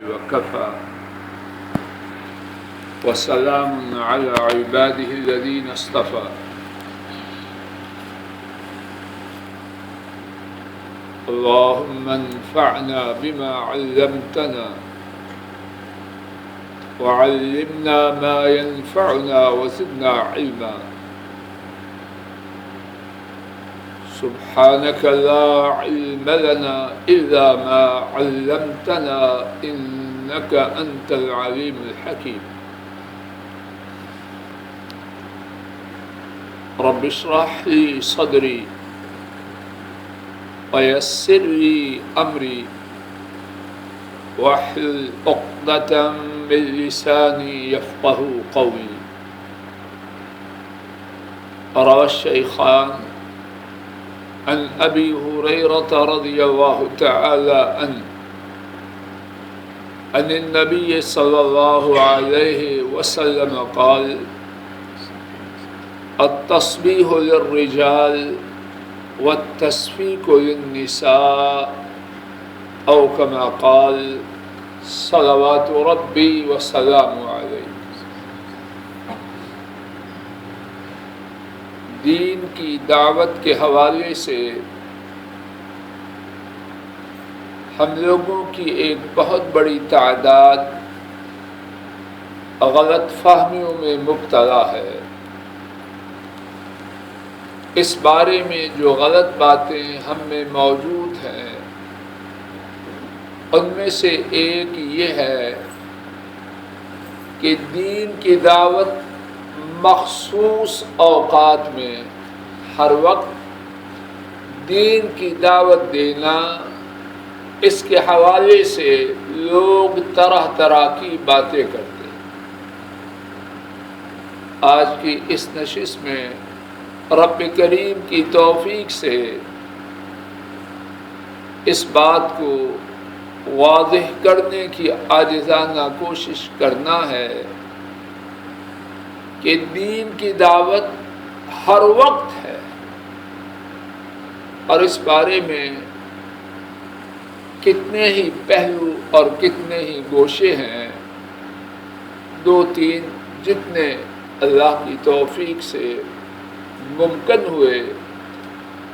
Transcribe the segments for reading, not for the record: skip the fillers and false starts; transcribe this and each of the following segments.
وكفى وسلام على عباده الذين اصطفى اللهم انفعنا بما علمتنا وعلمنا ما ينفعنا وزدنا علما سبحانك لا علم لنا إلا ما علمتنا إنك أنت العليم الحكيم رب اشرح لي صدري ويسر لي أمري واحلل عقدة من لساني يفقه قولي روى الشيخان عن أبي هريرة رضي الله تعالى عنه عن النبي صلى الله عليه وسلم قال التسبيح للرجال والتصفيق للنساء أو كما قال صلوات ربي وسلامه عليه. دین کی دعوت کے حوالے سے ہم لوگوں کی ایک بہت بڑی تعداد غلط فہمیوں میں مبتلا ہے. اس بارے میں جو غلط باتیں ہم میں موجود ہیں ان میں سے ایک یہ ہے کہ دین کی دعوت مخصوص اوقات میں ہر وقت دین کی دعوت دینا، اس کے حوالے سے لوگ طرح طرح کی باتیں کرتے ہیں. آج کی اس نشست میں رب کریم کی توفیق سے اس بات کو واضح کرنے کی عاجزانہ کوشش کرنا ہے کہ دین کی دعوت ہر وقت ہے اور اس بارے میں کتنے ہی پہلو اور کتنے ہی گوشے ہیں. دو تین جتنے اللہ کی توفیق سے ممکن ہوئے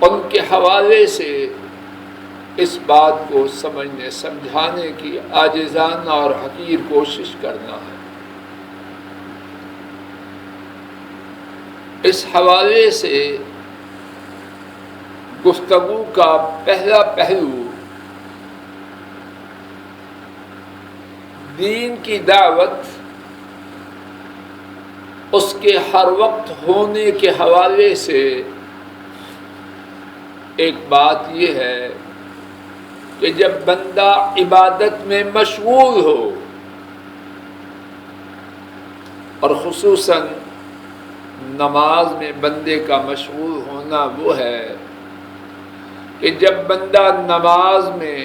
ان کے حوالے سے اس بات کو سمجھنے سمجھانے کی عاجزانہ اور حقیر کوشش کرنا ہے. اس حوالے سے گفتگو کا پہلا پہلو دین کی دعوت اس کے ہر وقت ہونے کے حوالے سے ایک بات یہ ہے کہ جب بندہ عبادت میں مشغول ہو، اور خصوصاً نماز میں بندے کا مشغول ہونا وہ ہے کہ جب بندہ نماز میں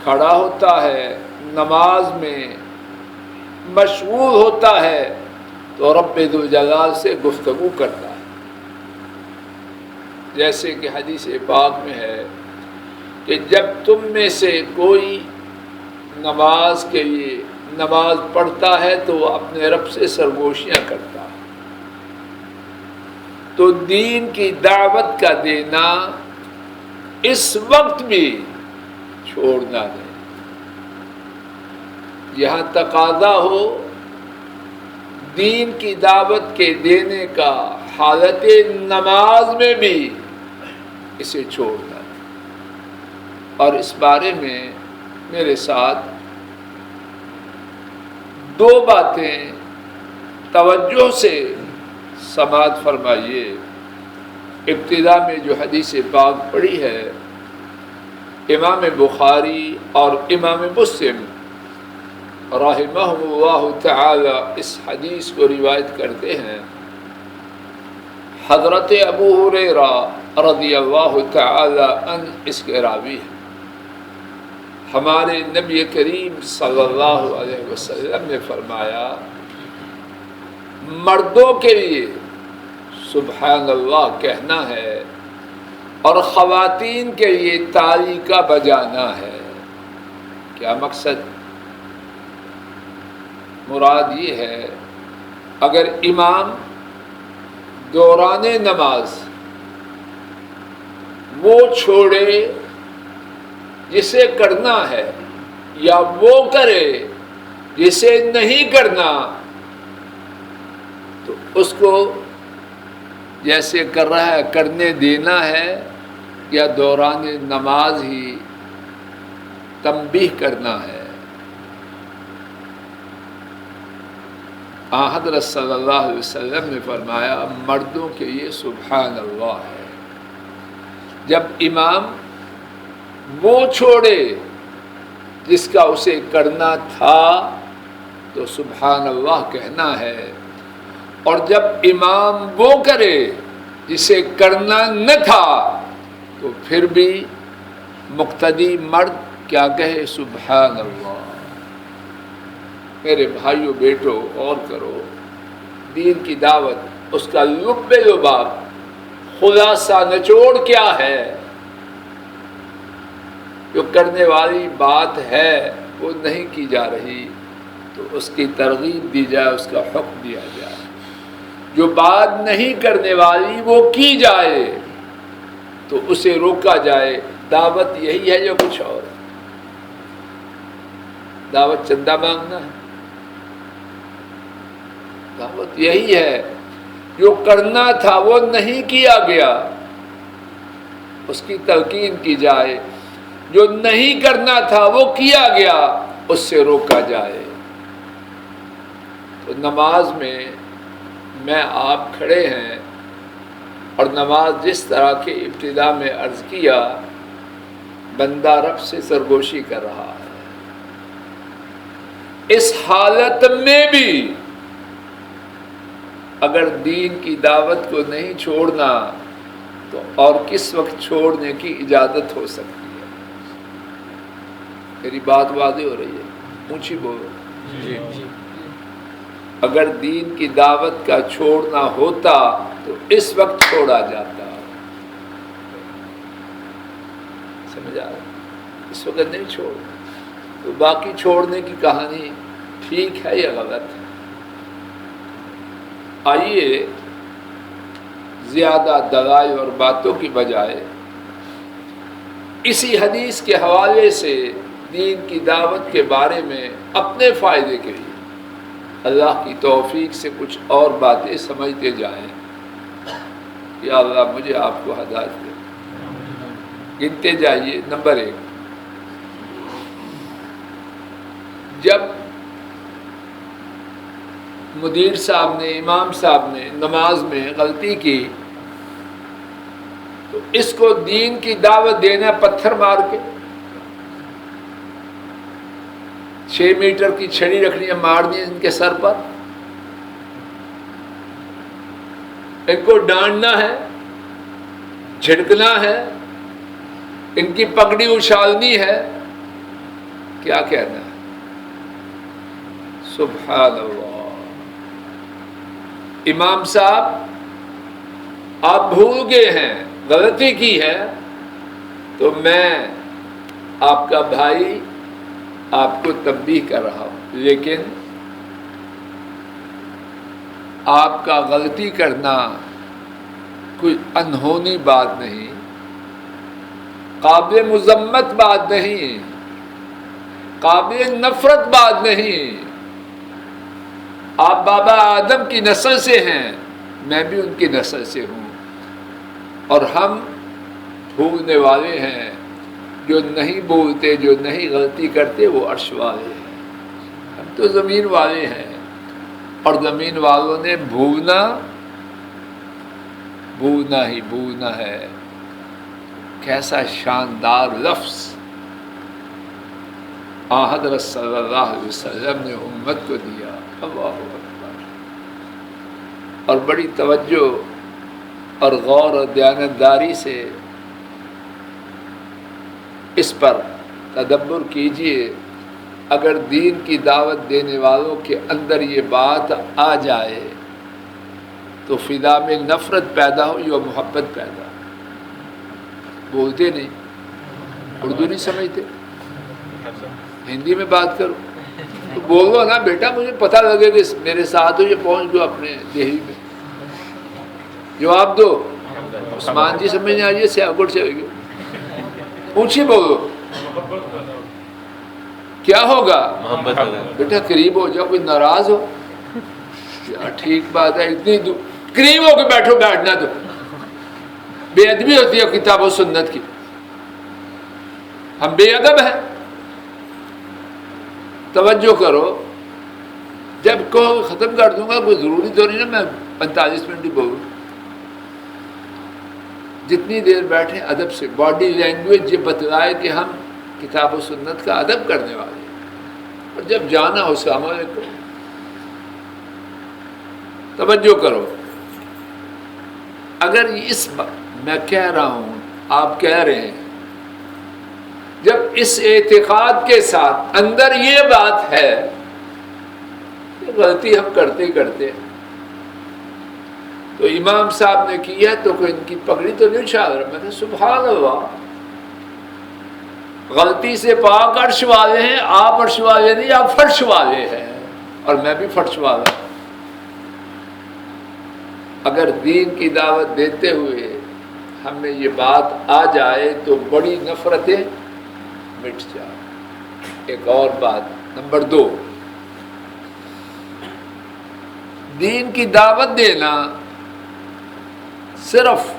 کھڑا ہوتا ہے، نماز میں مشغول ہوتا ہے تو رب ذوالجلال سے گفتگو کرتا ہے. جیسے کہ حدیث پاک میں ہے کہ جب تم میں سے کوئی نماز کے لیے نماز پڑھتا ہے تو وہ اپنے رب سے سرگوشیاں کرتا ہے. تو دین کی دعوت کا دینا اس وقت بھی چھوڑنا نہیں. یہاں تقاضا ہو دین کی دعوت کے دینے کا حالت نماز میں بھی اسے چھوڑنا. اور اس بارے میں میرے ساتھ دو باتیں توجہ سے سماعت فرمائیے. ابتدا میں جو حدیث پاک پڑھی ہے امام بخاری اور امام مسلم رحمہم اللہ تعالی اس حدیث کو روایت کرتے ہیں. حضرت ابو ہریرہ رضی اللہ تعالی عنہ اس کے راوی ہیں. ہمارے نبی کریم صلی اللہ علیہ وسلم نے فرمایا مردوں کے لیے سبحان اللہ کہنا ہے اور خواتین کے لیے تالی کا بجانا ہے. کیا مقصد؟ مراد یہ ہے اگر امام دوران نماز وہ چھوڑے جسے کرنا ہے یا وہ کرے جسے نہیں کرنا تو اس کو جیسے کر رہا ہے کرنے دینا ہے یا دوران نماز ہی تنبیہ کرنا ہے۔ حضرت صلی اللہ علیہ وسلم نے فرمایا مردوں کے لیے سبحان اللہ ہے، جب امام وہ چھوڑے جس کا اسے کرنا تھا تو سبحان اللہ کہنا ہے، اور جب امام وہ کرے جسے کرنا نہ تھا تو پھر بھی مقتدی مرد کیا کہے؟ سبحان اللہ۔ میرے بھائیوں بیٹو اور کرو، دین کی دعوت اس کا لب لباب خلاصہ نچوڑ کیا ہے؟ جو کرنے والی بات ہے وہ نہیں کی جا رہی تو اس کی ترغیب دی جائے، اس کا حکم دیا جائے۔ جو بات نہیں کرنے والی وہ کی جائے تو اسے روکا جائے۔ دعوت یہی ہے جو کچھ اور؟ دعوت چندہ مانگنا ہے؟ دعوت یہی ہے جو کرنا تھا وہ نہیں کیا گیا اس کی تلقین کی جائے، جو نہیں کرنا تھا وہ کیا گیا اس سے روکا جائے۔ تو نماز میں آپ کھڑے ہیں اور نماز جس طرح کے ابتدا میں عرض کیا، بندہ رب سے سرگوشی کر رہا ہے، اس حالت میں بھی اگر دین کی دعوت کو نہیں چھوڑنا تو اور کس وقت چھوڑنے کی اجازت ہو سکتی ہے؟ میری بات واضح ہو رہی ہے؟ اونچی بولو جی۔ اگر دین کی دعوت کا چھوڑنا ہوتا تو اس وقت چھوڑا جاتا، سمجھ آ رہا؟ اس وقت نہیں چھوڑنا تو باقی چھوڑنے کی کہانی ٹھیک ہے یا غلط ہے؟ آئیے زیادہ دلائل اور باتوں کی بجائے اسی حدیث کے حوالے سے دین کی دعوت کے بارے میں اپنے فائدے کے لیے اللہ کی توفیق سے کچھ اور باتیں سمجھتے جائیں۔ یا اللہ مجھے آپ کو ہدایت دے۔ گنتے جائیے۔ نمبر 1، جب مدیر صاحب نے، امام صاحب نے نماز میں غلطی کی تو اس کو دین کی دعوت دینا پتھر مار کے، 6 میٹر کی چھڑی رکھنی ہے، مارنی ان کے سر پر، ان کو ڈانٹنا ہے، جھڑکنا ہے، ان کی پگڑی اچھالنی ہے، کیا کہنا ہے؟ سبحان اللہ۔ امام صاحب آپ بھول گئے ہیں، غلطی کی ہے، تو میں آپ کا بھائی آپ کو تنبیہ کر رہا ہوں، لیکن آپ کا غلطی کرنا کوئی انہونی بات نہیں، قابل مذمت بات نہیں، قابل نفرت بات نہیں۔ آپ بابا آدم کی نسل سے ہیں، میں بھی ان کی نسل سے ہوں، اور ہم بھولنے والے ہیں۔ جو نہیں بولتے، جو نہیں غلطی کرتے، وہ عرش والے ہیں، ہم تو زمین والے ہیں، اور زمین والوں نے بھولنا ہی بھولنا ہے۔ کیسا شاندار لفظ حضرت صلی اللہ علیہ وسلم نے امت کو دیا، اللہ اکبر، اور بڑی توجہ اور غور اور دیانتداری سے اس پر تدبر کیجئے۔ اگر دین کی دعوت دینے والوں کے اندر یہ بات آ جائے تو فضا میں نفرت پیدا ہو یا محبت پیدا ہو۔ بولتے نہیں، اردو نہیں سمجھتے، ہندی میں بات کرو، تو بولو نا بیٹا مجھے پتہ لگے کہ میرے ساتھ ہو، یہ پہنچ گو اپنے دیہی میں، جواب دو عثمان جی سمجھ نہیں آ رہی ہے، سیاگوٹ سے ہوگی، اونچی بولو کیا ہوگا؟ بیٹا قریب ہو جاؤ، کوئی ناراض ہو یار، ٹھیک بات ہے، اتنی قریب ہو کے بیٹھو، بیٹھنا تو بے ادبی ہوتی ہے کتاب و سنت کی، ہم بے ادب ہیں۔ توجہ کرو، جب کو ختم کر دوں گا، کوئی ضروری تو نہیں نا میں 45 منٹ ہی بولوں، جتنی دیر بیٹھے ادب سے، باڈی لینگویج یہ بتلائے کہ ہم کتاب و سنت کا ادب کرنے والے ہیں، اور جب جانا ہو السلام علیکم۔ توجہ کرو، اگر اس میں کہہ رہا ہوں، آپ کہہ رہے ہیں، جب اس اعتقاد کے ساتھ اندر یہ بات ہے کہ غلطی ہم کرتے کرتے، تو امام صاحب نے کیا تو کوئی ان کی پگڑی تو نہیں اچھال رہا، میں نے سبحان اللہ، غلطی سے پاک عرش والے ہیں آپ، عرش والے نہیں، آپ فرش والے ہیں، اور میں بھی فرش والا ہوں۔ اگر دین کی دعوت دیتے ہوئے ہم میں یہ بات آ جائے تو بڑی نفرتیں مٹ جائیں۔ ایک اور بات، نمبر 2، دین کی دعوت دینا صرف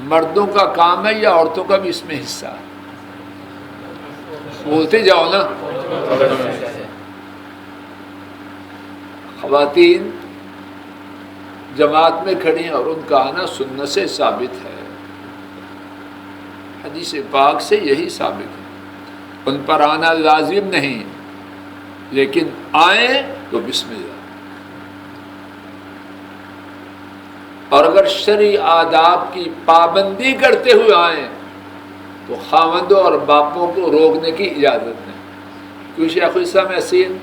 مردوں کا کام ہے یا عورتوں کا بھی اس میں حصہ ہے؟ بولتے جاؤ نا۔ خواتین جماعت میں کھڑی ہیں اور ان کا آنا سنت سے ثابت ہے، حدیث پاک سے یہی ثابت ہے، ان پر آنا لازم نہیں، لیکن آئیں تو بسم اللہ۔ اور اگر شرعی آداب کی پابندی کرتے ہوئے آئیں تو خاوندوں اور باپوں کو روکنے کی اجازت نہیں، کیوں شیخ الاسلام حسین۔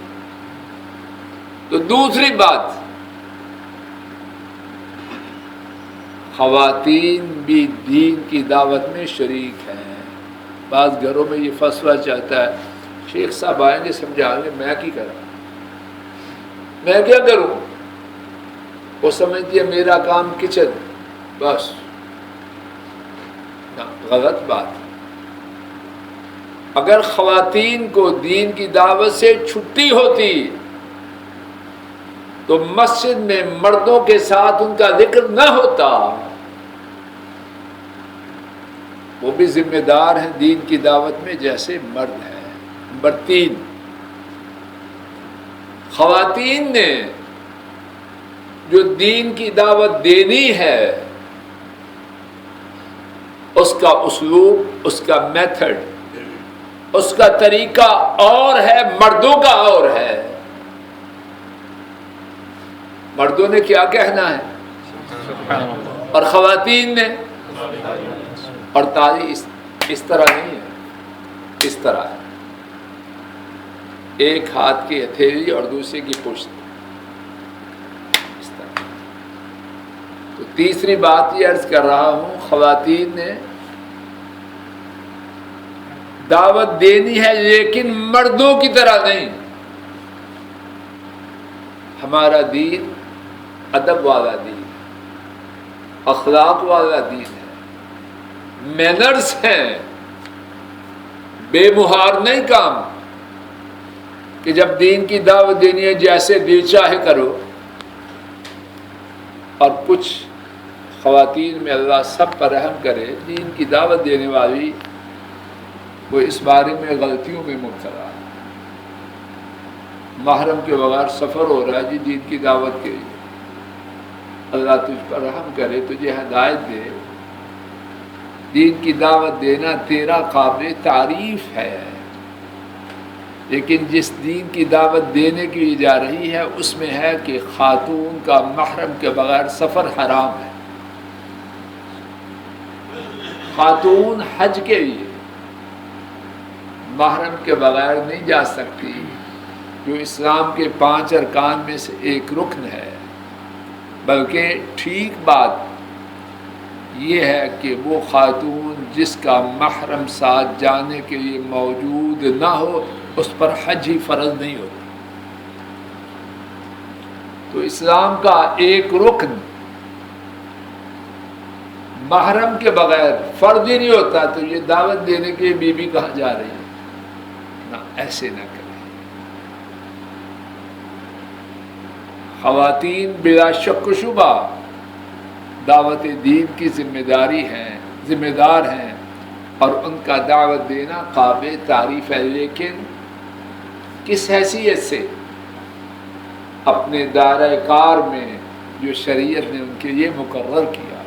تو دوسری بات، خواتین بھی دین کی دعوت میں شریک ہیں۔ بعض گھروں میں یہ فسوہ چاہتا ہے، شیخ صاحب آئیں گے سمجھائیں گے، میں کی کروں، میں کیا کروں؟ وہ سمجھتی ہے میرا کام کچن، بس، نہ، غلط بات۔ اگر خواتین کو دین کی دعوت سے چھٹی ہوتی تو مسجد میں مردوں کے ساتھ ان کا ذکر نہ ہوتا۔ وہ بھی ذمہ دار ہیں دین کی دعوت میں جیسے مرد ہیں۔ نمبر 3، خواتین نے جو دین کی دعوت دینی ہے اس کا اسلوب، اس کا میتھڈ، اس کا طریقہ اور ہے، مردوں کا اور ہے۔ مردوں نے کیا کہنا ہے اور خواتین نے، اور تالی اس طرح نہیں ہے، اس طرح ہے، ایک ہاتھ کی ہتھیلی اور دوسرے کی پشت، اس طرح۔ تو تیسری بات یہ عرض کر رہا ہوں، خواتین نے دعوت دینی ہے لیکن مردوں کی طرح نہیں۔ ہمارا دین ادب والا دین ہے، اخلاق والا دین ہے، مینرز ہیں، بے مہار نہیں کام کہ جب دین کی دعوت دینی ہے جیسے دل چاہے کرو۔ اور کچھ خواتین میں اللہ سب پر رحم کرے، دین کی دعوت دینے والی وہ اس بارے میں غلطیوں میں مبتلا ہے، محرم کے بغیر سفر ہو رہا ہے جی دین کی دعوت کے لیے، اللہ تجھ پر رحم کرے، تجھے ہدایت دے، دین کی دعوت دینا تیرا قابل تعریف ہے، لیکن جس دین کی دعوت دینے کے لیے جا رہی ہے اس میں ہے کہ خاتون کا محرم کے بغیر سفر حرام ہے۔ خاتون حج کے لیے محرم کے بغیر نہیں جا سکتی، جو اسلام کے 5 ارکان میں سے ایک رکن ہے، بلکہ ٹھیک بات یہ ہے کہ وہ خاتون جس کا محرم ساتھ جانے کے لیے موجود نہ ہو اس پر حج ہی فرض نہیں ہوتا. تو اسلام کا ایک رکن محرم کے بغیر فرض ہی نہیں ہوتا، تو یہ دعوت دینے کے بی بی کہاں جا رہی ہے؟ نہ، ایسے نہ کریں. خواتین بلا شک و شبہ دعوت دین کی ذمہ دار ہیں اور ان کا دعوت دینا قابل تعریف ہے، لیکن کس حیثیت سے؟ اپنے دائرہ کار میں جو شریعت نے ان کے لیے مقرر کیا.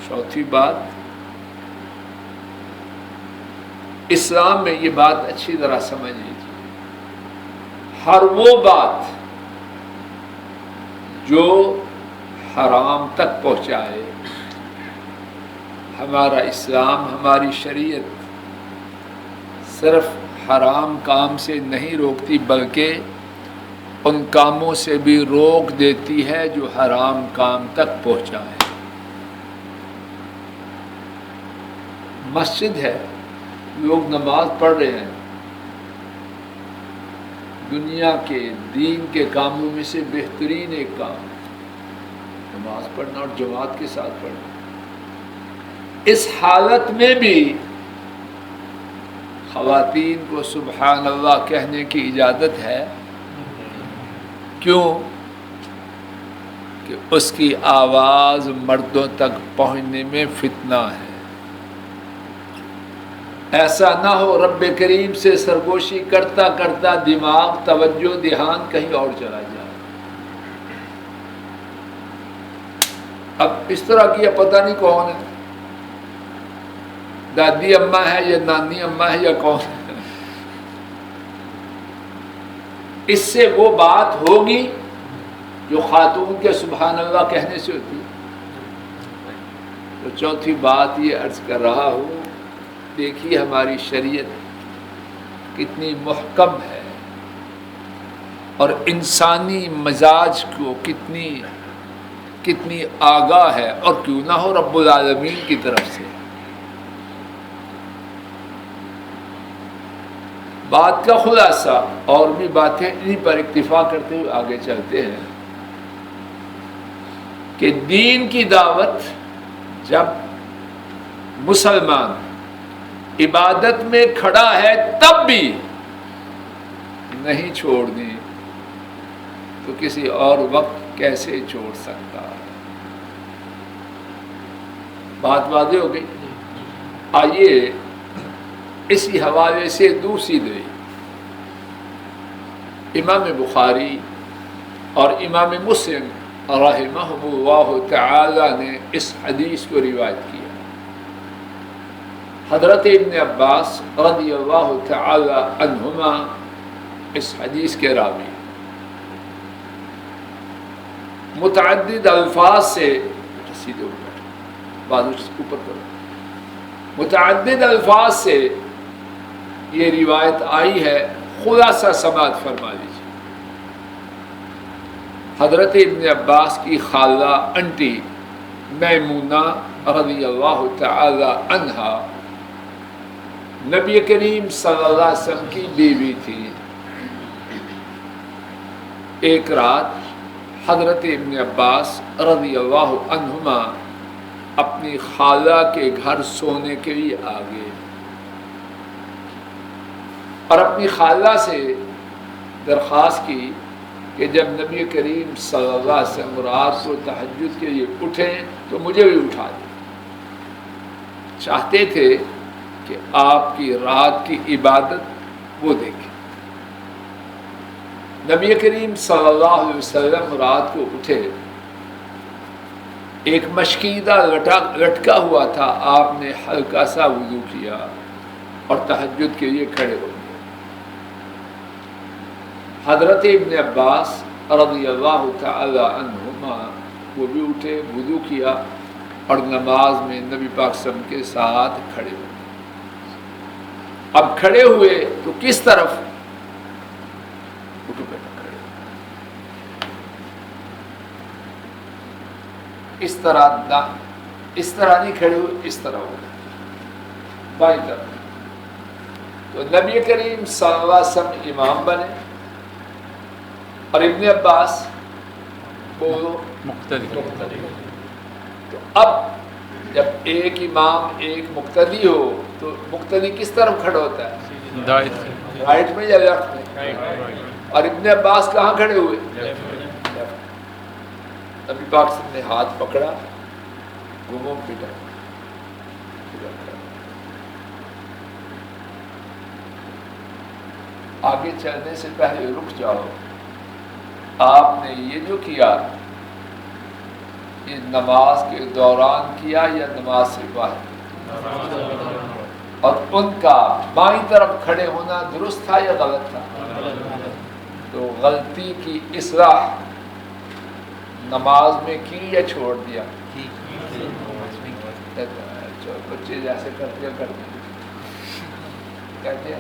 چوتھی بات، اسلام میں یہ بات اچھی طرح سمجھ لیجیے، ہر وہ بات جو حرام تک پہنچائے، ہمارا اسلام، ہماری شریعت صرف حرام کام سے نہیں روکتی، بلکہ ان کاموں سے بھی روک دیتی ہے جو حرام کام تک پہنچائے. مسجد ہے، لوگ نماز پڑھ رہے ہیں، دنیا کے دین کے کاموں میں سے بہترین ایک کام نماز پڑھنا اور جماعت کے ساتھ پڑھنا. اس حالت میں بھی خواتین کو سبحان اللہ کہنے کی اجازت ہے. کیوں؟ کہ اس کی آواز مردوں تک پہنچنے میں فتنہ ہے. ایسا نہ ہو رب کریم سے سرگوشی کرتا کرتا دماغ، توجہ، دھیان کہیں اور چلا جائے. اب اس طرح کی پتہ نہیں کون ہے، دادی اماں ہے یا نانی اماں ہے یا کون ہے. اس سے وہ بات ہوگی جو خاتون کے سبحان اللہ کہنے سے ہوتی ہے. تو چوتھی بات یہ عرض کر رہا ہوں، دیکھیے ہماری شریعت کتنی محکم ہے اور انسانی مزاج کو کتنی آگاہ ہے، اور کیوں نہ ہو رب العالمین کی طرف سے. بات کا خلاصہ، اور بھی باتیں انہی پر اکتفا کرتے ہوئے آگے چلتے ہیں، کہ دین کی دعوت جب مسلمان عبادت میں کھڑا ہے تب بھی نہیں چھوڑنی، تو کسی اور وقت کیسے چھوڑ سکتا ہے؟ بات واضح ہو گئی. آئیے اسی حوالے سے دوسری دلیل، امام بخاری اور امام مسلم رحمہم اللہ تعالی نے اس حدیث کو روایت کیا. حضرت ابن عباس رضی اللہ تعالی عنہما اس حدیث کے راوی، متعدد الفاظ سے سیدھے اوپر کرو، متعدد الفاظ سے یہ روایت آئی ہے. خلاصہ سماعت فرما لیجیے. حضرت ابن عباس کی خالہ انٹی میمونہ رضی اللہ تعالی عنہا نبی کریم صلی اللہ علیہ وسلم کی بیوی تھی. ایک رات حضرت ابن عباس رضی اللہ عنہما اپنی خالہ کے گھر سونے کے لیے آ گئے اور اپنی خالہ سے درخواست کی کہ جب نبی کریم صلی اللہ علیہ وسلم رات کو تہجد کے لیے اٹھیں تو مجھے بھی اٹھا دیں. چاہتے تھے کہ آپ کی رات کی عبادت وہ دیکھیں. نبی کریم صلی اللہ علیہ وسلم رات کو اٹھے، ایک مشکیدہ لٹکا ہوا تھا، آپ نے ہلکا سا وضو کیا اور تہجد کے لیے کھڑے ہو گئے. حضرت ابن عباس رضی اللہ تعالی عنہما وہ بھی اٹھے، وضو کیا اور نماز میں نبی پاک صلی اللہ علیہ وسلم کے ساتھ کھڑے ہوئے. اب کھڑے ہوئے تو کس طرف؟ اٹھو بیٹا کھڑے، اس طرح نہیں کھڑے ہوئے، اس طرح ہو گئے بائیں طرف. تو نبی کریم صلی اللہ علیہ وسلم امام بنے اور ابن عباس وہ مقتدی. تو اب جب ایک امام ایک مقتدی ہو تو مقتدی کس طرف کھڑا ہوتا ہے؟ دائیں. رائٹ میں یا لیفٹ میں؟ اور ابن عباس کہاں کھڑے ہوئے؟ نبی پاک صلی اللہ علیہ وسلم نے ہاتھ پکڑا، گھومو پھٹا، آگے چلنے سے پہلے رک جاؤ، آپ نے یہ جو کیا یہ نماز کے دوران کیا یا نماز سے باہر؟ اور ان کا بائیں طرف کھڑے ہونا درست تھا یا غلط تھا؟ تو غلطی کی اصلاح نماز میں کی یا چھوڑ دیا؟ بچے جیسے کہتے ہیں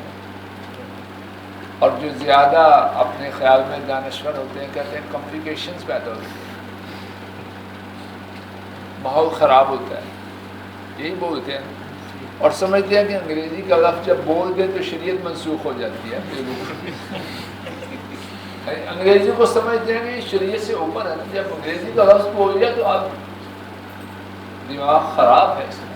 اور جو زیادہ اپنے خیال میں دانشور ہوتے ہیں کہتے ہیں کمپلیکیشنز پیدا ہوتی ہیں، ماحول خراب ہوتا ہے، یہی بولتے ہیں اور سمجھتے ہیں کہ انگریزی کا لفظ جب بول دیں تو شریعت منسوخ ہو جاتی ہے. انگریزی کو سمجھتے ہیں کہ شریعت سے اوپر ہے نا، جب انگریزی کا لفظ بول جائے تو آپ دماغ خراب ہے. اس میں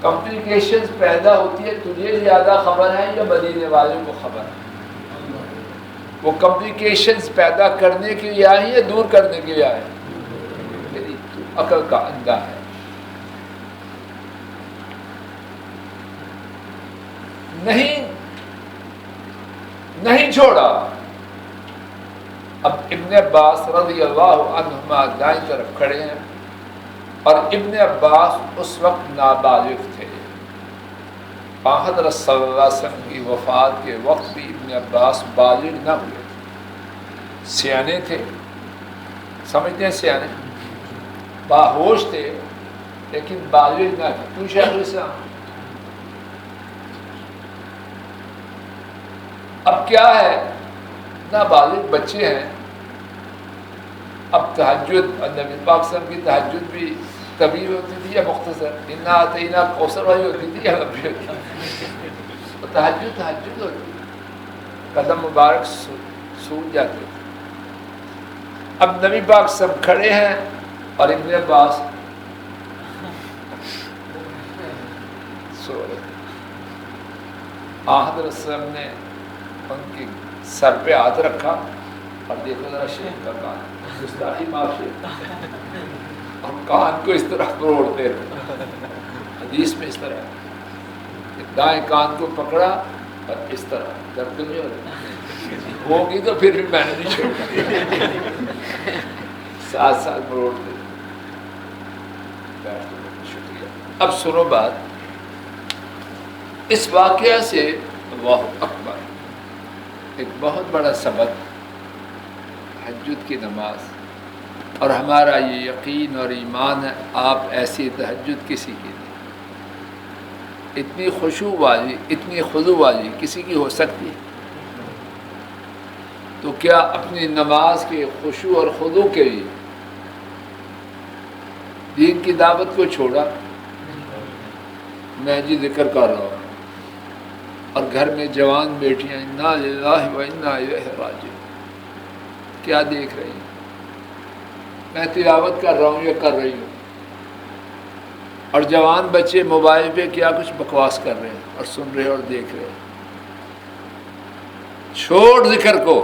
کمپلیکیشنز پیدا ہوتی ہے، تجھے زیادہ خبر ہے یا بدینے والوں کو خبر ہے؟ وہ کمپلیکیشنز پیدا کرنے کے لیے آئے یا دور کرنے کے لیے آئے؟ میری عقل کا اندھا ہے. نہیں چھوڑا. اب ابن عباس رضی اللہ عنہما دائیں طرف کھڑے ہیں اور ابن عباس اس وقت نابالغ تھے. حضرت صلی اللہ علیہ وسلم کی وفات کے وقت بھی ابن عباس بالغ نہ ہوئے، سیانے تھے، سمجھتے ہیں سیانے، باہوش تھے لیکن بالغ نہ تھے. تو شیخ الاسلام اب کیا ہے، نابالغ بچے ہیں. اب تہجد نبی پاک صلی اللہ علیہ وسلم کی تہجد بھی طویل ہوتی تھی یا مختصر؟ انا اعطینا کوثر والی ہوتی تھی یا لمبی ہوتی تھی؟ تہجد ہوتی، قدم مبارک سوج جاتے. اب نبی پاک سب کھڑے ہیں اور ابن عباس سو رہے. حضرت صلی اللہ علیہ وسلم نے ان کے سر پہ ہاتھ رکھا اور دیکھو ذرا شیخ کا کان، گستاخی معاف شیخ، اور کان کو اس طرح توڑتے رہے. حدیث میں اس طرح ہے، دائیں کان کو پکڑا اور اس طرح درد نہیں ہو رہی ہوگی تو پھر بھی میں نے نہیں چھوڑا، ساتھ ساتھ مروڑتے. شکریہ. اب سنو بات، اس واقعہ سے اللہ اکبر ایک بہت بڑا سبق تہجد کی نماز، اور ہمارا یہ یقین اور ایمان ہے آپ ایسی تہجد کسی کی نہیں، اتنی خشوع والی اتنی خضوع والی کسی کی ہو سکتی. تو کیا اپنی نماز کے خشوع اور خضوع کے لیے دین کی دعوت کو چھوڑا؟ میں جی ذکر کر رہا ہوں اور گھر میں جوان بیٹیاں انا للہ و انا الیہ راجعون کیا دیکھ رہی ہیں؟ میں تلاوت کر رہا ہوں یا کر رہی ہوں، اور جوان بچے موبائل پہ کیا کچھ بکواس کر رہے ہیں اور سن رہے اور دیکھ رہے ہیں. چھوڑ ذکر کو،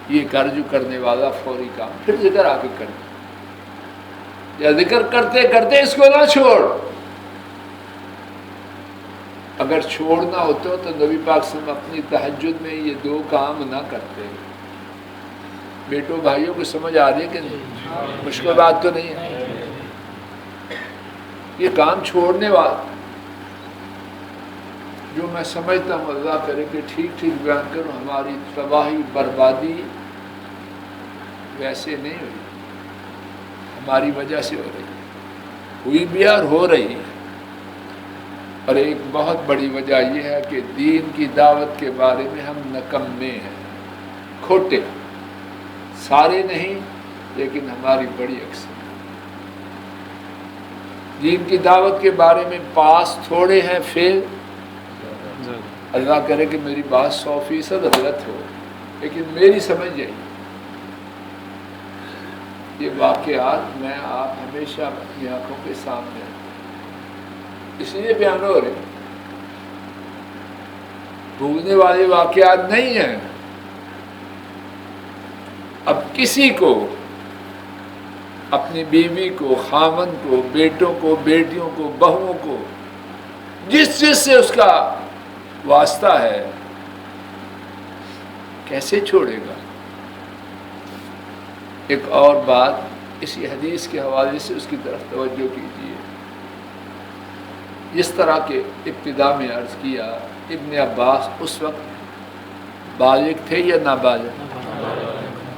یہ کر جو کرنے والا فوری کام، پھر ذکر آگے کرنا، یا ذکر کرتے کرتے اس کو نہ چھوڑ. اگر چھوڑنا ہوتا تو نبی پاک صلی اللہ علیہ وسلم اپنی تہجد میں یہ دو کام نہ کرتے. بیٹوں بھائیوں کو سمجھ آ رہی ہے کہ نہیں؟ مشکل بات تو نہیں ہے. یہ کام چھوڑنے والا جو میں سمجھتا ہوں اللہ کرے کہ ٹھیک بیان کروں، ہماری تباہی بربادی ویسے نہیں ہوئی، ہماری وجہ سے ہو رہی ہے، ہوئی بھی اور ہو رہی ہے. اور ایک بہت بڑی وجہ یہ ہے کہ دین کی دعوت کے بارے میں ہم نکمے ہیں، کھوٹے، سارے نہیں لیکن ہماری بڑی اکثر. دین کی دعوت کے بارے میں پاس تھوڑے ہیں، فیل اللہ کرے کہ میری بات 100% غلط ہو، لیکن میری سمجھ یہی، یہ واقعات میں آپ ہمیشہ اپنی آنکھوں کے سامنے اس لیے بیان ہو رہے، بھولنے والے واقعات نہیں ہیں۔ اب کسی کو، اپنی بیوی کو، خاوند کو، بیٹوں کو، بیٹیوں کو، بہوؤں کو، جس چیز سے اس کا واسطہ ہے، کیسے چھوڑے گا؟ ایک اور بات اسی حدیث کے حوالے سے اس کی طرف توجہ کیجیے۔ جس طرح کے ابتدا میں عرض کیا، ابن عباس اس وقت بالغ تھے یا نابالغ؟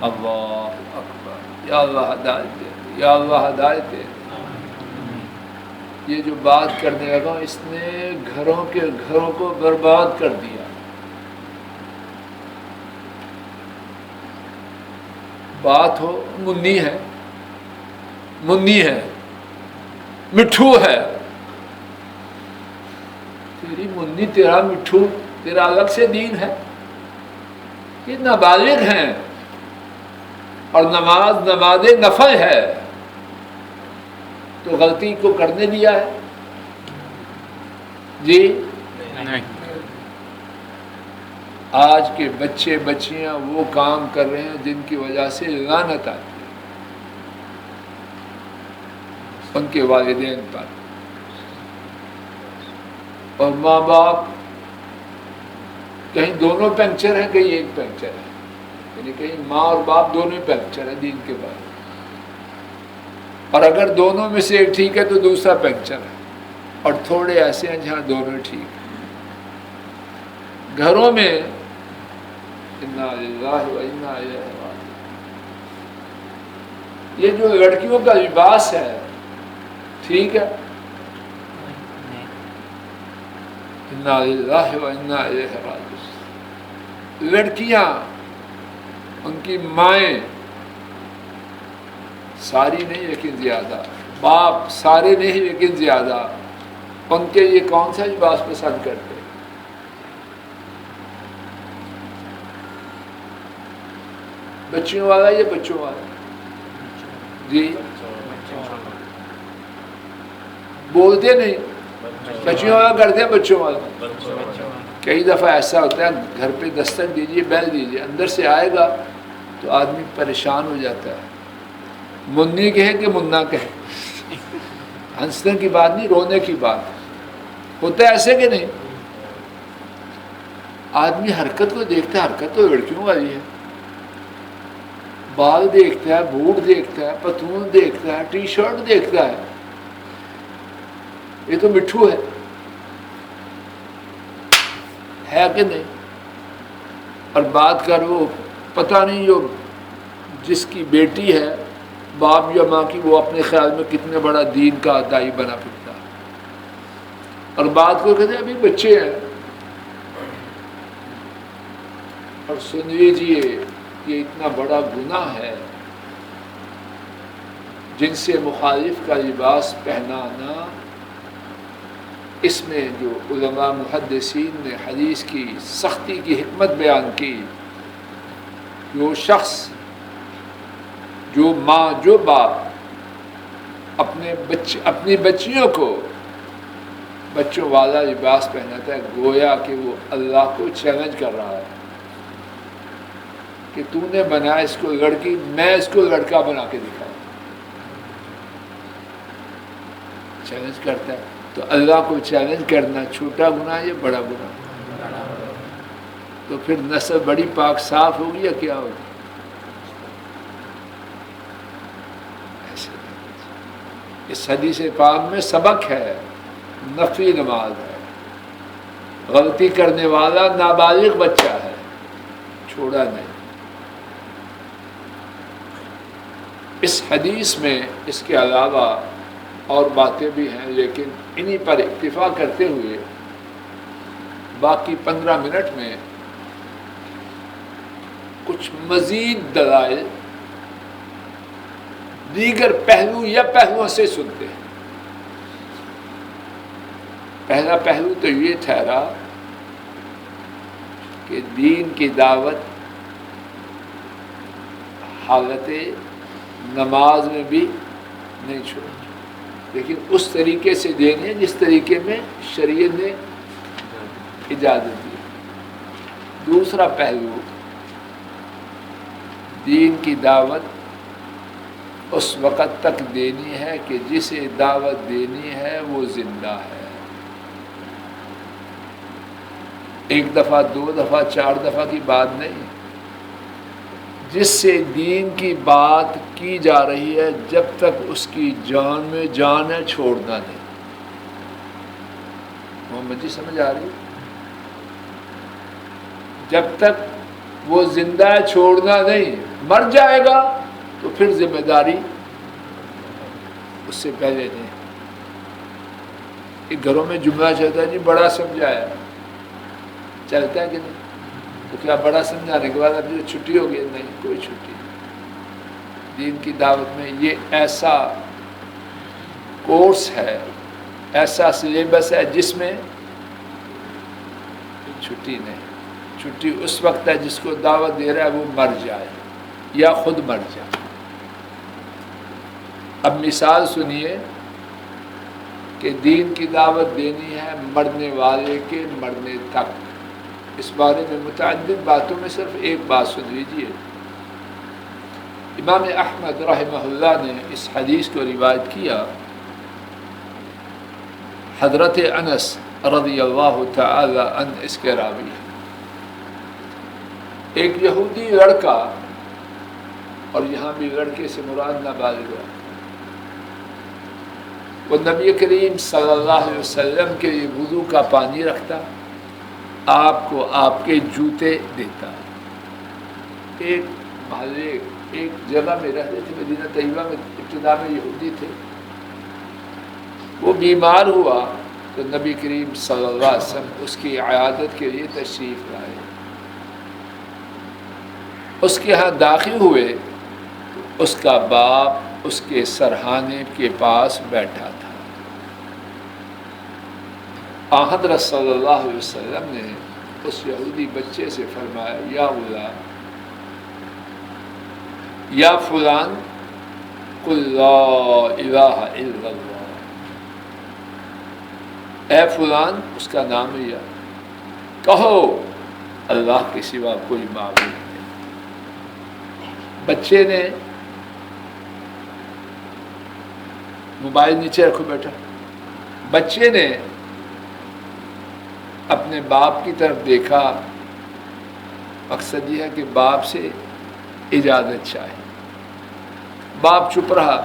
اللہ اکبر، یا اللہ ہدایت دے، یا اللہ ہدایت دے۔ یہ جو بات کرنے لگا اس نے گھروں کو برباد کر دیا۔ بات ہو منی ہے، مٹھو ہے، تیری منی تیرا مٹھو تیرا الگ سے دین ہے، یہ نابالغ ہیں، اور نماز نفل ہے، تو غلطی کو کرنے دیا ہے؟ جی نہیں۔ آج کے بچے بچیاں وہ کام کر رہے ہیں جن کی وجہ سے لعنت آتی ہے ان کے والدین پر، اور ماں باپ کہیں دونوں پنکچر ہیں، کہیں ایک پنکچر ہے، یعنی کہیں ماں اور باپ دونوں پنکچر ہیں دین کے بعد، اور اگر دونوں میں سے ایک ٹھیک ہے تو دوسرا پنکچر ہے، اور تھوڑے ایسے ہیں جہاں دونوں ٹھیک ہیں۔ گھروں میں انا للہ و انا الیہ راجعون، یہ جو لڑکیوں کا لباس ہے ٹھیک ہے، انا للہ و انا الیہ راجعون۔ لڑکیاں، ان کی مائیں ساری نہیں لیکن زیادہ، باپ سارے نہیں لیکن زیادہ، ان کے یہ کون سا لباس پسند کرتے؟ بچیوں والا یا بچوں والا؟ جی بولتے نہیں، بچیوں والا کرتے ہیں، بچوں والا۔ کئی دفعہ ایسا ہوتا ہے گھر پہ دستک دیجیے، بیل دیجیے، اندر سے آئے گا تو آدمی پریشان ہو جاتا ہے، منی کہے کہ منا کہے، ہنسنے کی بات نہیں، رونے کی بات ہوتا ہے، ایسے کہ نہیں؟ آدمی حرکت کو دیکھتا ہے، حرکت تو لڑکیوں والی ہے، بال دیکھتا ہے، بوٹ دیکھتا ہے، پتلون دیکھتا ہے، ٹی شرٹ دیکھتا ہے، یہ تو مٹھو ہے کہ نہیں؟ اور بات کر وہ پتہ نہیں جو جس کی بیٹی ہے باپ یا ماں کی، وہ اپنے خیال میں کتنے بڑا دین کا دائی بنا پھرتا ہے، اور بات کو کہتے ہیں ابھی بچے ہیں۔ اور سن لیجیے، یہ اتنا بڑا گناہ ہے جن سے مخالف کا لباس پہنانا۔ اس میں جو علماء محدثین نے حدیث کی سختی کی حکمت بیان کی، جو شخص، جو ماں، جو باپ اپنی بچیوں کو بچوں والا لباس پہناتا ہے، گویا کہ وہ اللہ کو چیلنج کر رہا ہے کہ تو نے بنایا اس کو لڑکی، میں اس کو لڑکا بنا کے دکھاؤں، چیلنج کرتا ہے۔ تو اللہ کو چیلنج کرنا چھوٹا گناہ یا بڑا گناہ؟ تو پھر نسل بڑی پاک صاف ہوگی یا کیا ہوگی؟ اس حدیث پاک میں سبق ہے، نفلی نماز ہے، غلطی کرنے والا نابالغ بچہ ہے، چھوڑا نہیں۔ اس حدیث میں اس کے علاوہ اور باتیں بھی ہیں، لیکن انہی پر اکتفا کرتے ہوئے باقی 15 منٹ میں کچھ مزید دلائل دیگر پہلو یا پہلوؤں سے سنتے ہیں۔ پہلا پہلو تو یہ ٹھہرا کہ دین کی دعوت حالت نماز میں بھی نہیں چھوڑنی، لیکن اس طریقے سے دینی ہے جس طریقے میں شریعت نے اجازت دی۔ دوسرا پہلو، دین کی دعوت اس وقت تک دینی ہے کہ جسے دعوت دینی ہے وہ زندہ ہے، ایک دفعہ، دو دفعہ، چار دفعہ کی بات نہیں، جس سے دین کی بات کی جا رہی ہے جب تک اس کی جان میں جان ہے چھوڑنا نہیں۔ محمد جی سمجھ آ رہی ہے؟ جب تک وہ زندہ ہے چھوڑنا نہیں، مر جائے گا تو پھر ذمہ داری اس سے پہلے نہیں۔ ایک گھروں میں جملہ چلتا ہے جی بڑا سمجھایا، چلتا ہے کہ نہیں؟ تو کیا بڑا سمجھانے کے بعد اب جو چھٹی ہو گئی؟ نہیں، کوئی چھٹی نہیں۔ دین کی دعوت میں یہ ایسا کورس ہے، ایسا سلیبس ہے جس میں چھٹی نہیں۔ چھٹی اس وقت ہے جس کو دعوت دے رہا ہے وہ مر جائے یا خود مر جائے۔ اب مثال سنیے کہ دین کی دعوت دینی ہے مرنے والے کے مرنے تک۔ اس بارے میں متعدد باتوں میں صرف ایک بات سن لیجیے۔ امام احمد رحمہ اللہ نے اس حدیث کو روایت کیا، حضرت انس رضی اللہ تعالی عنہ اس کے راوی ہیں۔ ایک یہودی لڑکا، اور یہاں بھی لڑکے سے مراد نابالغ ہے، وہ نبی کریم صلی اللہ علیہ وسلم کے لیے وضو کا پانی رکھتا، آپ کو آپ کے جوتے دیتا۔ ایک محلے، ایک جگہ میں رہتے تھے، مدینہ طیبہ میں، ابتدا میں یہودی تھے۔ وہ بیمار ہوا تو نبی کریم صلی اللہ علیہ وسلم اس کی عیادت کے لیے تشریف لائے۔ اس کے ہاں داخل ہوئے تو اس کا باپ اس کے سرہانے کے پاس بیٹھا تھا۔ حضرت صلی اللہ علیہ وسلم نے اس یہودی بچے سے فرمایا، یا غلام، یا فلان، قل لا الہ الا اللہ، اے فلان، اس کا نام لیا، کہو اللہ کے سوا کوئی معبود نہیں۔ بچے نے موبائل نیچے رکھو بیٹا، بچے نے اپنے باپ کی طرف دیکھا، مقصد یہ ہے کہ باپ سے اجازت چاہے۔ باپ چپ رہا۔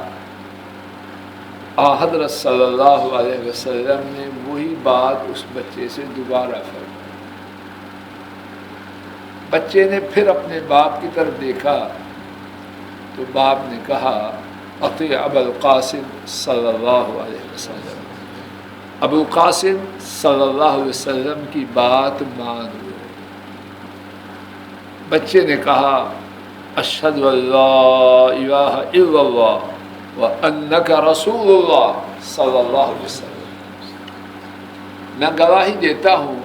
حضرت صلی اللہ علیہ وسلم نے وہی بات اس بچے سے دوبارہ فرمائی۔ بچے نے پھر اپنے باپ کی طرف دیکھا تو باپ نے کہا، اطیع ابا القاسم صلی اللہ علیہ وسلم، ابو القاسم صلی اللہ علیہ وسلم کی بات مان لو۔ بچے نے کہا، اشہد ان لا الہ الا اللہ وانک رسول اللہ صلی اللہ علیہ وسلم، میں گواہی دیتا ہوں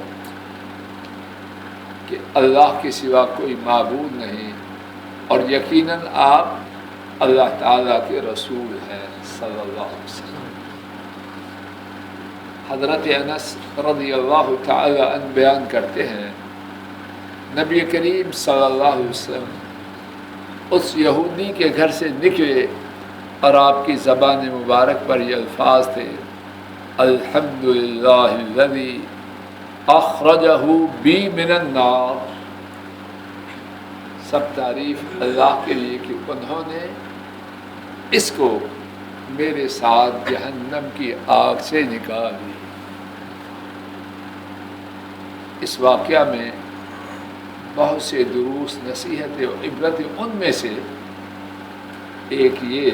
کہ اللہ کے سوا کوئی معبود نہیں، اور یقیناً آپ اللہ تعالیٰ کے رسول ہیں صلی اللہ علیہ وسلم۔ حضرت انس رضی اللہ تعالی عنہ بیان کرتے ہیں، نبی کریم صلی اللہ علیہ وسلم اس یہودی کے گھر سے نکلے اور آپ کی زبان مبارک پر یہ الفاظ تھے، الحمدللہ الذی اخرجہ بی من النار، سب تعریف اللہ کے لیے کہ انہوں نے اس کو میرے ساتھ جہنم کی آگ سے نکال لی۔ اس واقعہ میں بہت سے دروس، نصیحتیں اور عبرتیں، ان میں سے ایک یہ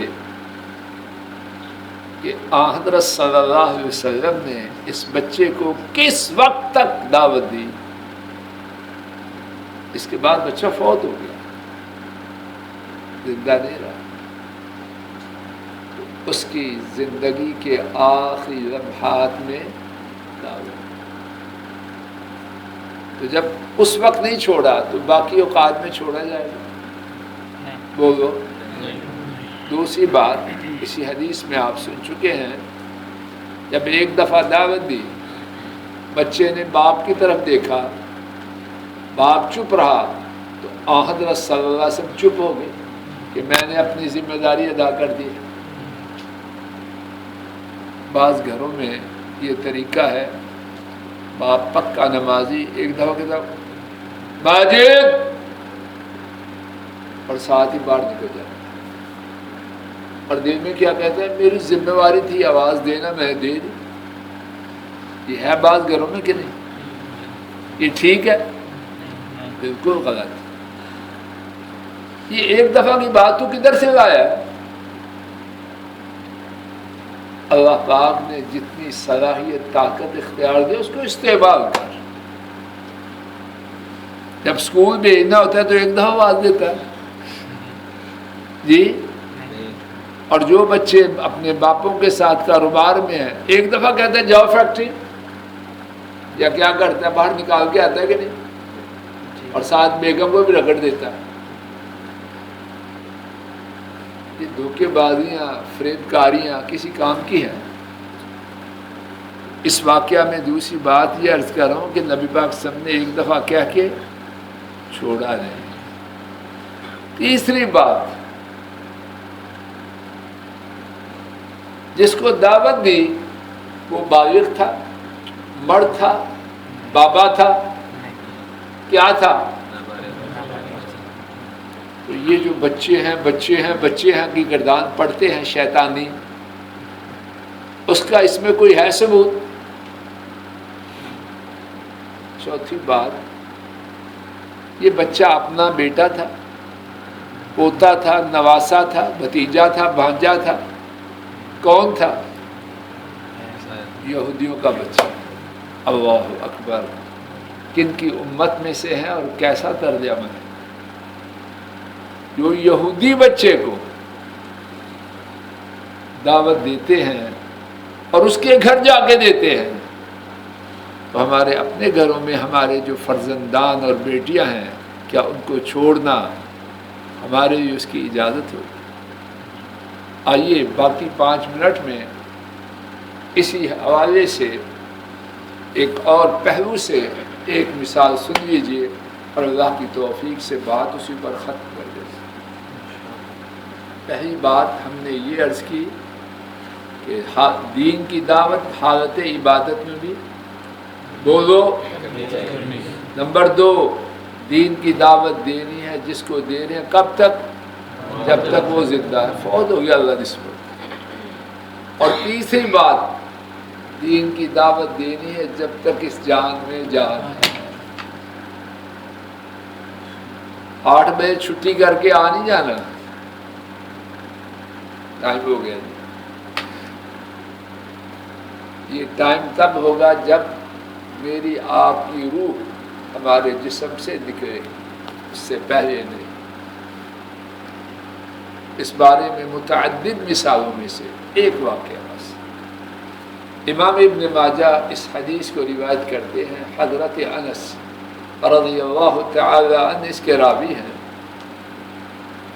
کہ حضرت صلی اللہ علیہ وسلم نے اس بچے کو کس وقت تک دعوت دی۔ اس کے بعد بچہ فوت ہو گیا، زندہ نہیں رہا۔ اس کی زندگی کے آخری لمحات میں دعوت. تو جب اس وقت نہیں چھوڑا تو باقی اوقات میں چھوڑا جائے گا؟ بولو. دوسری بات، اسی حدیث میں آپ سن چکے ہیں، جب ایک دفعہ دعوت دی، بچے نے باپ کی طرف دیکھا، باپ چپ رہا، تو آن حضرت صلی اللہ علیہ وسلم چپ ہو گئے کہ میں نے اپنی ذمہ داری ادا کر دی. بعض گھروں میں یہ طریقہ ہے، باپ پکا نمازی ایک دفعہ کے طرف ماجد، اور ساتھ ہی باہر نکل جاتا، اور دل میں کیا کہتا ہے، میری ذمہ داری تھی آواز دینا، میں دے دی. یہ ہے بعض گھروں میں کہ نہیں؟ یہ ٹھیک ہے؟ بالکل غلط. یہ ایک دفعہ کی بات تو کدھر سے لایا ہے؟ اللہ پاک نے جتنی صلاحیت طاقت اختیار دی اس کو استعمال کر. جب اسکول بھیجنا ہوتا ہے تو ایک دفعہ آواز دیتا ہے جی، اور جو بچے اپنے باپوں کے ساتھ کاروبار میں ہیں ایک دفعہ کہتے ہیں جاؤ فیکٹری، یا کیا کرتا ہے باہر نکال کے آتا ہے کہ نہیں، اور ساتھ بیگم کو بھی رگڑ دیتا ہے. یہ دھوکے بازیاں، فریب کاریاں کسی کام کی ہیں؟ اس واقعہ میں دوسری بات یہ عرض کر رہا ہوں کہ نبی پاک صلی اللہ علیہ وسلم نے ایک دفعہ کہہ کے چھوڑا نہیں. تیسری بات، جس کو دعوت دی وہ بالغ تھا، مرد تھا، بابا تھا، کیا تھا؟ تو یہ جو بچے ہیں کی گردان پڑھتے ہیں شیطانی، اس کا اس میں کوئی ہے ثبوت؟ چوتھی بات، یہ بچہ اپنا بیٹا تھا، پوتا تھا، نواسا تھا، بھتیجا تھا، بھانجا تھا، کون تھا؟ یہودیوں کا بچہ. اللہ اکبر، کن کی امت میں سے ہے اور کیسا طرز عمل ہے؟ جو یہودی بچے کو دعوت دیتے ہیں اور اس کے گھر جا کے دیتے ہیں، تو ہمارے اپنے گھروں میں ہمارے جو فرزندان اور بیٹیاں ہیں، کیا ان کو چھوڑنا ہمارے لیے اس کی اجازت ہوگی؟ آئیے باقی 5 منٹ میں اسی حوالے سے ایک اور پہلو سے ایک مثال سن لیجیے، اور اللہ کی توفیق سے بات اسی پر ختم کر دیں. پہلی بات ہم نے یہ عرض کی کہ دین کی دعوت حالت عبادت میں بھی، بولو. نمبر 2، دین کی دعوت دینی ہے جس کو دے رہے ہیں، کب تک؟ جب تک وہ زندہ ہے. فوت ہو گیا اللہ نسبت. اور تیسری بات، دین کی دعوت دینی ہے جب تک اس جان میں جان ہے. 8 بجے چھٹی کر کے آ نہیں جانا، ٹائم ہو گیا جی. یہ ٹائم تب ہوگا جب میری آپ کی روح ہمارے جسم سے نکلے، اس سے پہلے نہیں. اس بارے میں متعدد مثالوں میں سے ایک واقعہ بس. امام ابن ماجہ اس حدیث کو روایت کرتے ہیں، حضرت انس رضی اللہ تعالی عنہ اس کے راوی ہیں،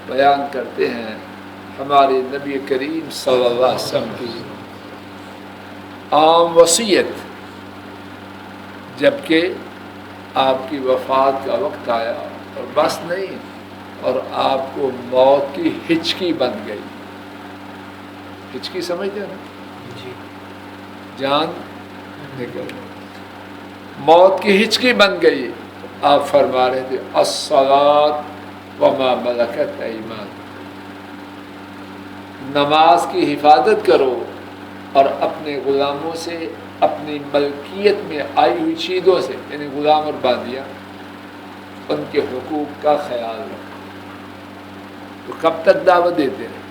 بیان کرتے ہیں ہمارے نبی کریم صلی اللہ علیہ وسلم کی عام وصیت جبکہ آپ کی وفات کا وقت آیا، اور بس نہیں، اور آپ کو موت کی ہچکی بن گئی. ہچکی سمجھتے ہیں نا جی، جان نکل گئی، موت کی ہچکی بن گئی. آپ فرما رہے تھے الصلاۃ وما ملکت ایمان، نماز کی حفاظت کرو اور اپنے غلاموں سے، اپنی ملکیت میں آئی ہوئی چیزوں سے، یعنی غلام اور باندیاں، ان کے حقوق کا خیال رکھو. تو کب تک دعوت دیتے ہیں؟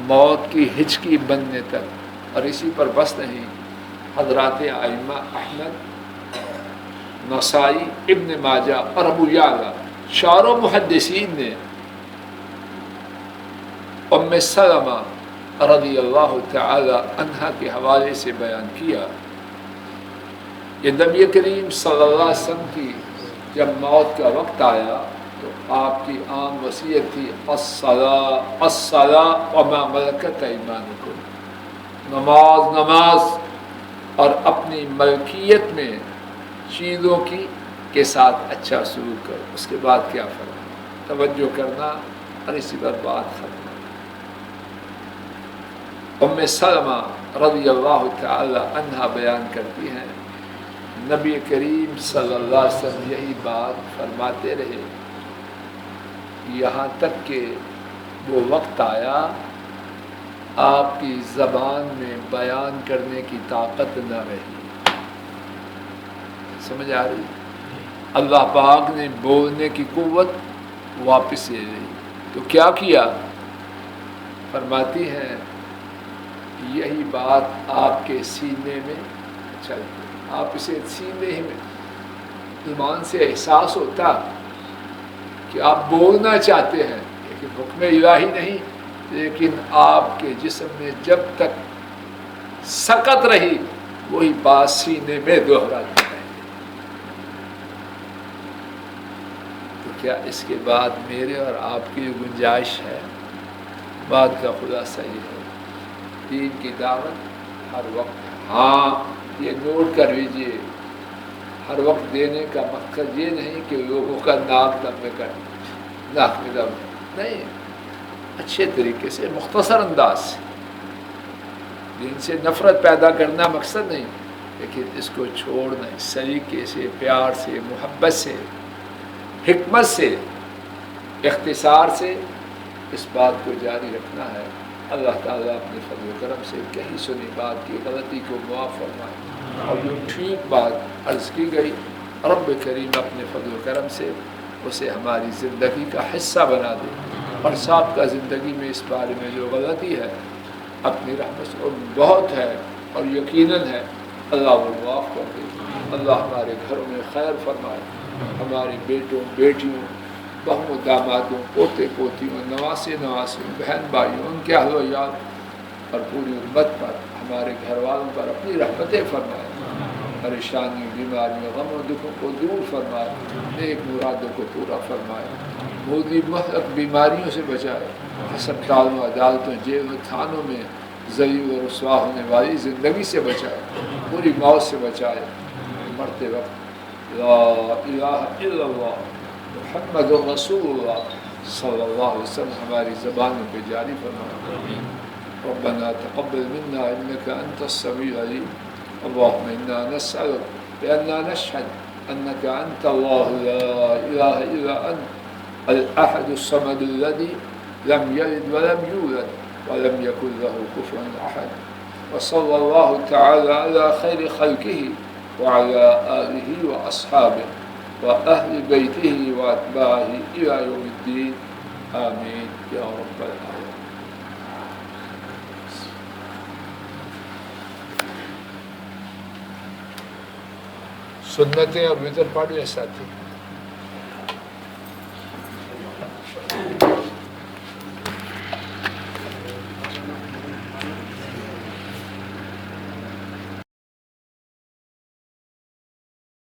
موت کی ہچکی بننے تک. اور اسی پر بس نہیں، حضرات ائمہ احمد، نسائی، ابن ماجہ اور ابو یعلا چاروں محدثین نے ام سلمہ رضی اللہ تعالی عنہا کے حوالے سے بیان کیا یہ نبی کریم صلی اللہ علیہ وسلم کی جب موت کا وقت آیا تو آپ کی عام وصیت تھی الصلاۃ الصلاۃ وما ملکت ایمانکم، نماز نماز اور اپنی ملکیت میں چیزوں کی کے ساتھ اچھا سلوک کرو۔ اس کے بعد کیا فرمایا؟ توجہ کرنا اور اسی پر بات ختم۔ ام سلمہ رضی اللہ تعالی عنہا بیان کرتی ہیں نبی کریم صلی اللہ علیہ وسلم یہی بات فرماتے رہے یہاں تک کہ وہ وقت آیا آپ کی زبان میں بیان کرنے کی طاقت نہ رہی۔ سمجھ آ رہی؟ اللہ پاک نے بولنے کی قوت واپس لے لی تو کیا کیا؟ فرماتی ہیں یہی بات آپ کے سینے میں چل گئی، آپ اسے سینے ہی میں ایمان سے احساس ہوتا کہ آپ بولنا چاہتے ہیں لیکن حکم الہی نہیں، لیکن آپ کے جسم میں جب تک سکت رہی وہی بات سینے میں دہراتی رہی۔ تو کیا اس کے بعد میرے اور آپ کی گنجائش ہے؟ بات کا خلاصہ یہ ہے دین کی دعوت ہر وقت، ہاں یہ نوٹ کر لیجیے، ہر وقت دینے کا مقصد یہ نہیں کہ لوگوں کا ناک دم میں کرنا، ناک میں دم نہیں، اچھے طریقے سے مختصر انداز سے، دین سے نفرت پیدا کرنا مقصد نہیں، لیکن اس کو چھوڑنا اس سلیقے سے، پیار سے، محبت سے، حکمت سے، اختصار سے اس بات کو جاری رکھنا ہے۔ اللہ تعالیٰ اپنے فضل و کرم سے کہیں سنی بات کی غلطی کو معاف فرمائے اور جو ٹھیک بات عرض کی گئی رب کریم اپنے فضل و کرم سے اسے ہماری زندگی کا حصہ بنا دے، اور سابقہ زندگی میں اس بارے میں جو غلطی ہے اپنی رحمت سے اور بہت ہے اور یقیناً ہے اللہ وہ معاف کر دے۔ اللہ ہمارے گھروں میں خیر فرمائے، ہماری بیٹوں بیٹیوں بہنوں دامادوں پوتے پوتیوں نواسے نواسیوں بہن بھائیوں ان کے اہل و عیال اور پوری امت پر ہمارے گھر والوں پر اپنی رحمتیں فرمائے، پریشانیوں بیماریوں غم و دکھوں کو دور فرمائے، نیک مرادوں کو پورا فرمائے، مودی مہلک بیماریوں سے بچائے، ہسپتالوں عدالتوں جیلوں تھانوں میں ذلیل و رسوا ہونے والی زندگی سے بچائے، پوری موت سے بچائے، مرتے وقت لا الہ الا اللہ محمد رسول اللہ صلی اللہ علیہ وسلم ہماری زبانوں پہ جاری فرمائے۔ ربنا تقبل منا انك انت السميع العليم اللهم انا نسألك بأننا نشهد انك انت الله لا اله الا انت الاحد الصمد الذي لم يلد ولم يولد ولم يكن له كفوا احد وصلى الله تعالى على خير خلقه وعلى آله وأصحابه وأهل بيته وأتباعه إلى يوم الدين آمين يا رب العالمين۔ سنتیں اور وتر پڑھ لیں ساتھی۔